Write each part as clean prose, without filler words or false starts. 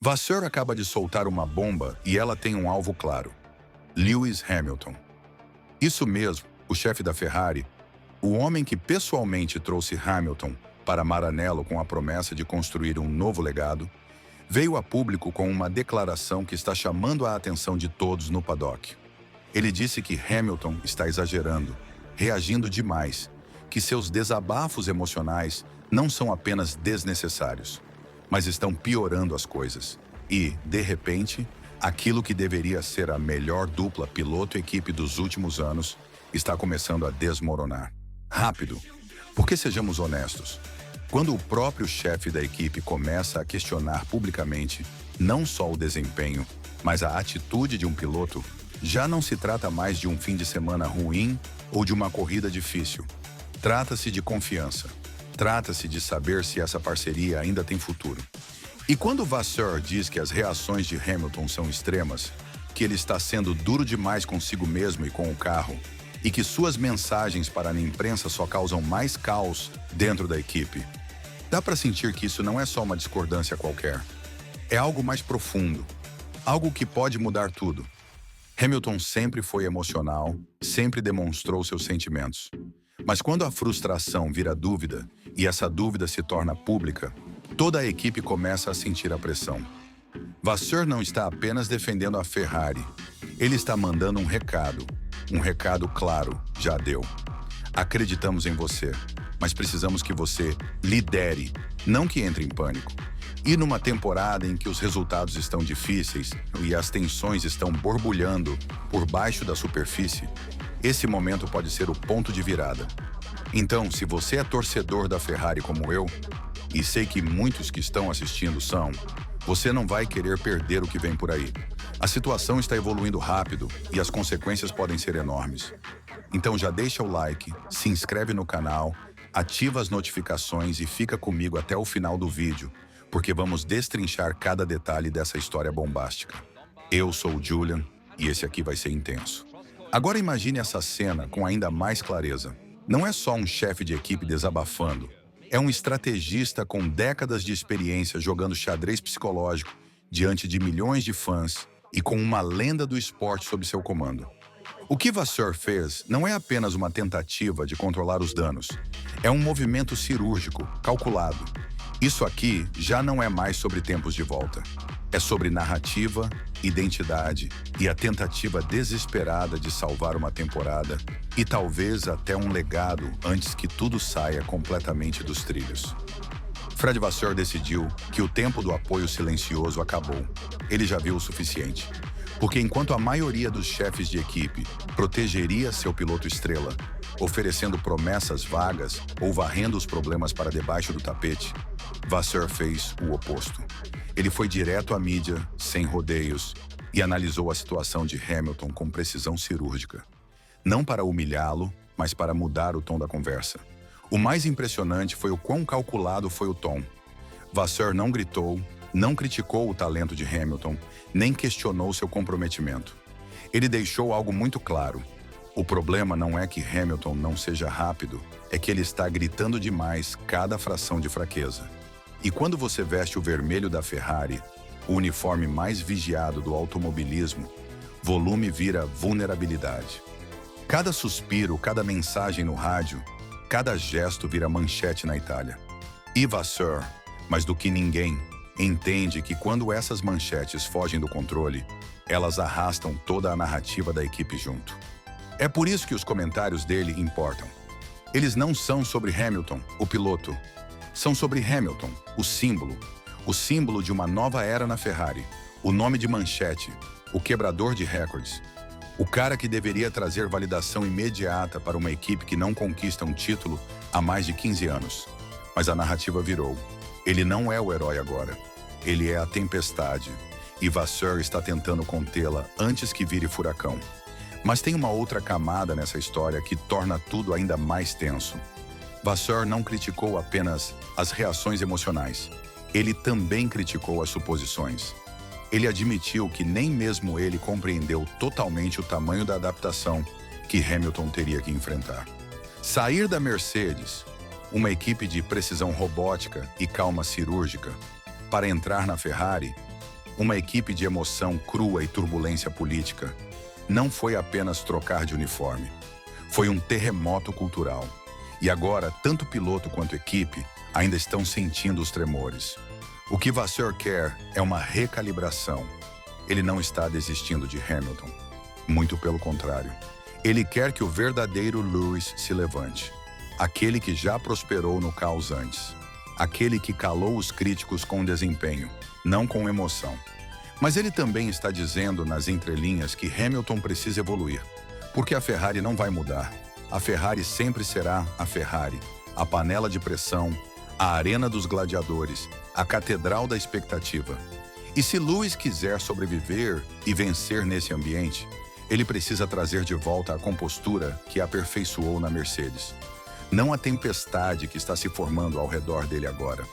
Vasseur acaba de soltar uma bomba e ela tem um alvo claro: Lewis Hamilton. Isso mesmo, o chefe da Ferrari, o homem que pessoalmente trouxe Hamilton para Maranello com a promessa de construir um novo legado, veio a público com uma declaração que está chamando a atenção de todos no paddock. Ele disse que Hamilton está exagerando, reagindo demais, que seus desabafos emocionais não são apenas desnecessários, mas estão piorando as coisas. E, de repente, aquilo que deveria ser a melhor dupla piloto-equipe dos últimos anos está começando a desmoronar. Rápido, porque sejamos honestos, quando o próprio chefe da equipe começa a questionar publicamente não só o desempenho, mas a atitude de um piloto, já não se trata mais de um fim de semana ruim ou de uma corrida difícil. Trata-se de confiança. Trata-se de saber se essa parceria ainda tem futuro. E quando Vasseur diz que as reações de Hamilton são extremas, que ele está sendo duro demais consigo mesmo e com o carro, e que suas mensagens para a imprensa só causam mais caos dentro da equipe, dá para sentir que isso não é só uma discordância qualquer. É algo mais profundo, algo que pode mudar tudo. Hamilton sempre foi emocional, sempre demonstrou seus sentimentos. Mas quando a frustração vira dúvida e essa dúvida se torna pública, toda a equipe começa a sentir a pressão. Vasseur não está apenas defendendo a Ferrari, ele está mandando um recado claro, já deu. Acreditamos em você, mas precisamos que você lidere, não que entre em pânico. E numa temporada em que os resultados estão difíceis e as tensões estão borbulhando por baixo da superfície, esse momento pode ser o ponto de virada. Então, se você é torcedor da Ferrari como eu, e sei que muitos que estão assistindo são, você não vai querer perder o que vem por aí. A situação está evoluindo rápido e as consequências podem ser enormes. Então já deixa o like, se inscreve no canal, ativa as notificações e fica comigo até o final do vídeo, porque vamos destrinchar cada detalhe dessa história bombástica. Eu sou o Julian e esse aqui vai ser intenso. Agora imagine essa cena com ainda mais clareza. Não é só um chefe de equipe desabafando. É um estrategista com décadas de experiência jogando xadrez psicológico diante de milhões de fãs e com uma lenda do esporte sob seu comando. O que Vasseur fez não é apenas uma tentativa de controlar os danos. É um movimento cirúrgico, calculado. Isso aqui já não é mais sobre tempos de volta. É sobre narrativa, identidade e a tentativa desesperada de salvar uma temporada e talvez até um legado antes que tudo saia completamente dos trilhos. Fred Vasseur decidiu que o tempo do apoio silencioso acabou. Ele já viu o suficiente. Porque enquanto a maioria dos chefes de equipe protegeria seu piloto estrela, oferecendo promessas vagas ou varrendo os problemas para debaixo do tapete, Vasseur fez o oposto. Ele foi direto à mídia, sem rodeios, e analisou a situação de Hamilton com precisão cirúrgica. Não para humilhá-lo, mas para mudar o tom da conversa. O mais impressionante foi o quão calculado foi o tom. Vasseur não gritou, não criticou o talento de Hamilton, nem questionou seu comprometimento. Ele deixou algo muito claro. O problema não é que Hamilton não seja rápido, é que ele está gritando demais cada fração de fraqueza. E quando você veste o vermelho da Ferrari, o uniforme mais vigiado do automobilismo, volume vira vulnerabilidade. Cada suspiro, cada mensagem no rádio, cada gesto vira manchete na Itália. E Vasseur, mais do que ninguém, entende que quando essas manchetes fogem do controle, elas arrastam toda a narrativa da equipe junto. É por isso que os comentários dele importam. Eles não são sobre Hamilton, o piloto. São sobre Hamilton, o símbolo de uma nova era na Ferrari, o nome de manchete, o quebrador de recordes, o cara que deveria trazer validação imediata para uma equipe que não conquista um título há mais de 15 anos. Mas a narrativa virou. Ele não é o herói agora. Ele é a tempestade. E Vasseur está tentando contê-la antes que vire furacão. Mas tem uma outra camada nessa história que torna tudo ainda mais tenso. Vasseur não criticou apenas as reações emocionais. Ele também criticou as suposições. Ele admitiu que nem mesmo ele compreendeu totalmente o tamanho da adaptação que Hamilton teria que enfrentar. Sair da Mercedes, uma equipe de precisão robótica e calma cirúrgica, para entrar na Ferrari, uma equipe de emoção crua e turbulência política, não foi apenas trocar de uniforme. Foi um terremoto cultural. E agora, tanto piloto quanto equipe ainda estão sentindo os tremores. O que Vasseur quer é uma recalibração. Ele não está desistindo de Hamilton. Muito pelo contrário. Ele quer que o verdadeiro Lewis se levante. Aquele que já prosperou no caos antes. Aquele que calou os críticos com desempenho, não com emoção. Mas ele também está dizendo nas entrelinhas que Hamilton precisa evoluir. Porque a Ferrari não vai mudar. A Ferrari sempre será a Ferrari. A panela de pressão, a arena dos gladiadores, a catedral da expectativa. E se Lewis quiser sobreviver e vencer nesse ambiente, ele precisa trazer de volta a compostura que aperfeiçoou na Mercedes. Não a tempestade que está se formando ao redor dele agora.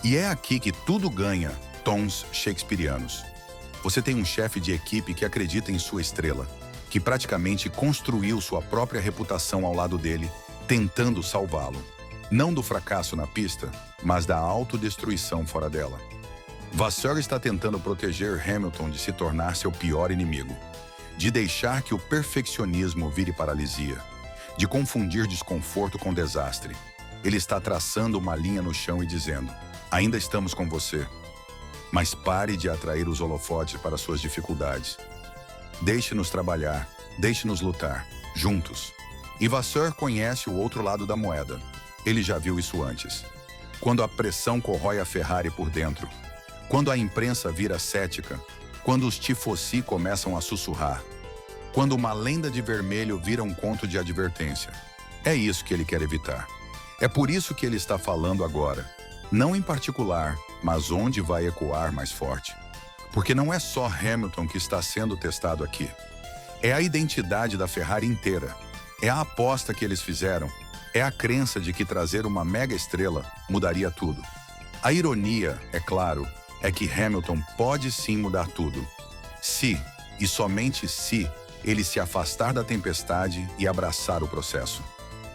E é aqui que tudo ganha tons shakespearianos. Você tem um chefe de equipe que acredita em sua estrela, que praticamente construiu sua própria reputação ao lado dele, tentando salvá-lo. Não do fracasso na pista, mas da autodestruição fora dela. Vasseur está tentando proteger Hamilton de se tornar seu pior inimigo, de deixar que o perfeccionismo vire paralisia, de confundir desconforto com desastre. Ele está traçando uma linha no chão e dizendo: ainda estamos com você, mas pare de atrair os holofotes para suas dificuldades. Deixe-nos trabalhar, deixe-nos lutar, juntos. E Vasseur conhece o outro lado da moeda. Ele já viu isso antes. Quando a pressão corrói a Ferrari por dentro, quando a imprensa vira cética, quando os tifosi começam a sussurrar, quando uma lenda de vermelho vira um conto de advertência. É isso que ele quer evitar. É por isso que ele está falando agora. Não em particular, mas onde vai ecoar mais forte. Porque não é só Hamilton que está sendo testado aqui. É a identidade da Ferrari inteira. É a aposta que eles fizeram. É a crença de que trazer uma mega estrela mudaria tudo. A ironia, é claro, é que Hamilton pode sim mudar tudo. Se, e somente se, ele se afastar da tempestade e abraçar o processo.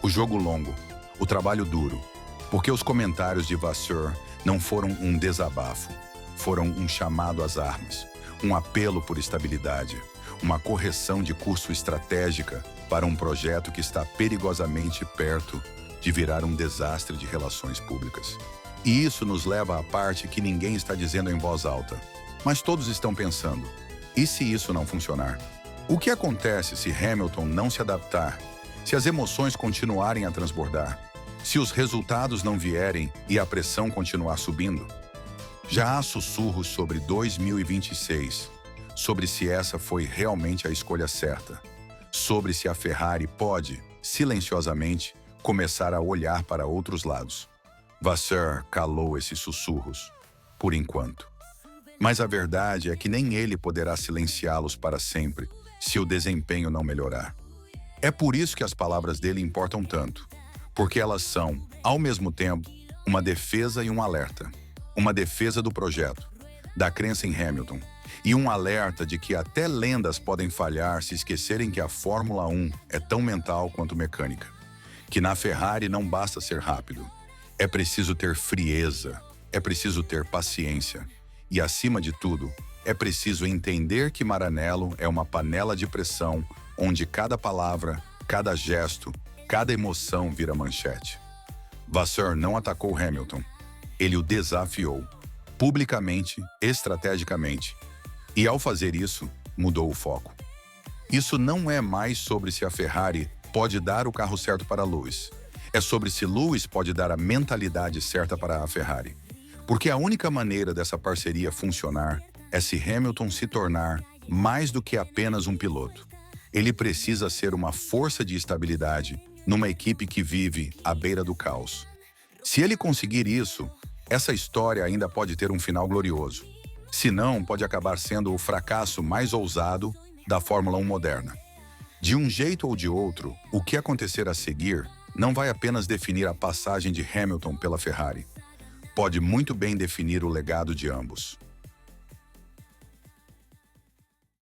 O jogo longo, o trabalho duro. Porque os comentários de Vasseur não foram um desabafo. Foram um chamado às armas, um apelo por estabilidade, uma correção de curso estratégica para um projeto que está perigosamente perto de virar um desastre de relações públicas. E isso nos leva à parte que ninguém está dizendo em voz alta, mas todos estão pensando: e se isso não funcionar? O que acontece se Hamilton não se adaptar, se as emoções continuarem a transbordar, se os resultados não vierem e a pressão continuar subindo? Já há sussurros sobre 2026, sobre se essa foi realmente a escolha certa, sobre se a Ferrari pode, silenciosamente, começar a olhar para outros lados. Vasseur calou esses sussurros, por enquanto. Mas a verdade é que nem ele poderá silenciá-los para sempre, se o desempenho não melhorar. É por isso que as palavras dele importam tanto, porque elas são, ao mesmo tempo, uma defesa e um alerta. Uma defesa do projeto, da crença em Hamilton, e um alerta de que até lendas podem falhar se esquecerem que a Fórmula 1 é tão mental quanto mecânica. Que na Ferrari não basta ser rápido. É preciso ter frieza, é preciso ter paciência. E, acima de tudo, é preciso entender que Maranello é uma panela de pressão onde cada palavra, cada gesto, cada emoção vira manchete. Vasseur não atacou Hamilton. Ele o desafiou, publicamente, estrategicamente. E ao fazer isso, mudou o foco. Isso não é mais sobre se a Ferrari pode dar o carro certo para Lewis. É sobre se Lewis pode dar a mentalidade certa para a Ferrari. Porque a única maneira dessa parceria funcionar é se Hamilton se tornar mais do que apenas um piloto. Ele precisa ser uma força de estabilidade numa equipe que vive à beira do caos. Se ele conseguir isso, essa história ainda pode ter um final glorioso. Se não, pode acabar sendo o fracasso mais ousado da Fórmula 1 moderna. De um jeito ou de outro, o que acontecer a seguir não vai apenas definir a passagem de Hamilton pela Ferrari. Pode muito bem definir o legado de ambos.